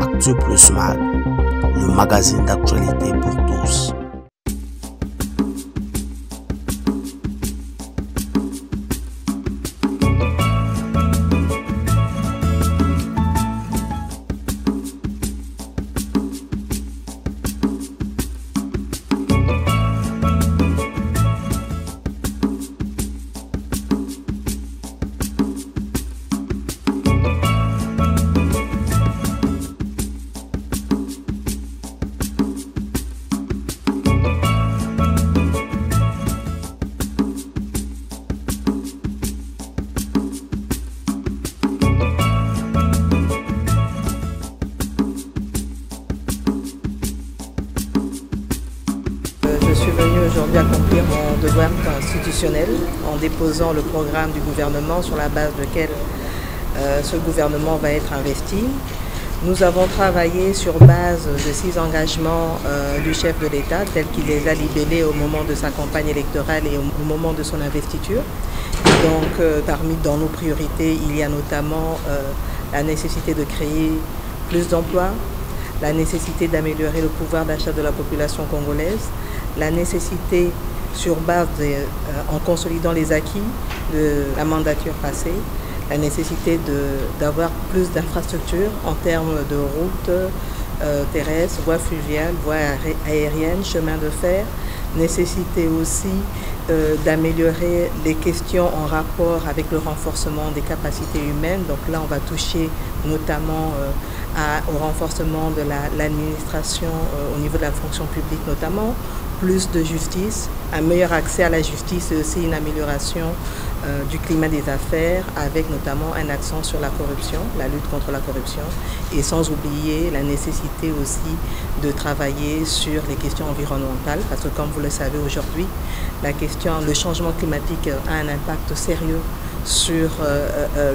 Actu Plus Mag, le magazine d'actualité pour tous. Je suis venue aujourd'hui accomplir mon devoir constitutionnel en déposant le programme du gouvernement sur la base duquel ce gouvernement va être investi. Nous avons travaillé sur base de 6 engagements du chef de l'État tels qu'il les a libellés au moment de sa campagne électorale et au moment de son investiture. Donc dans nos priorités, il y a notamment la nécessité de créer plus d'emplois, la nécessité d'améliorer le pouvoir d'achat de la population congolaise, la nécessité en consolidant les acquis de la mandature passée, la nécessité d'avoir plus d'infrastructures en termes de routes terrestres, voies fluviales, voies aériennes, chemins de fer, nécessité aussi d'améliorer les questions en rapport avec le renforcement des capacités humaines. Donc là, on va toucher notamment au renforcement de l'administration au niveau de la fonction publique notamment, plus de justice, un meilleur accès à la justice et aussi une amélioration du climat des affaires avec notamment un accent sur la corruption, la lutte contre la corruption et sans oublier la nécessité aussi de travailler sur les questions environnementales parce que comme vous le savez aujourd'hui, le changement climatique a un impact sérieux sur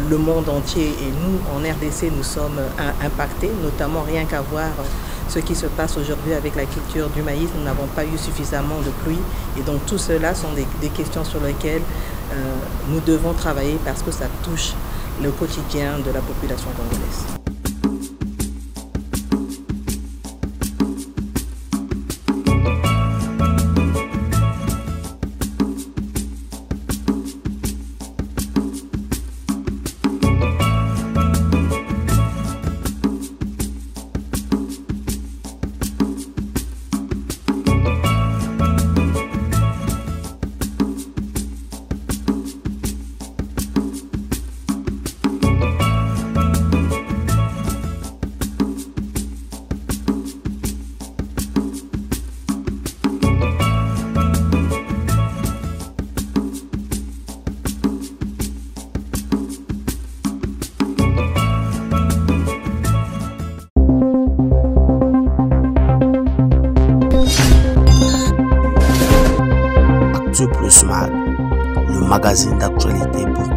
le monde entier et nous en RDC nous sommes impactés, notamment rien qu'à voir ce qui se passe aujourd'hui avec la culture du maïs. Nous n'avons pas eu suffisamment de pluie et donc tout cela sont des questions sur lesquelles nous devons travailler parce que ça touche le quotidien de la population congolaise. Actu Plus Mag, le magazine d'actualité pour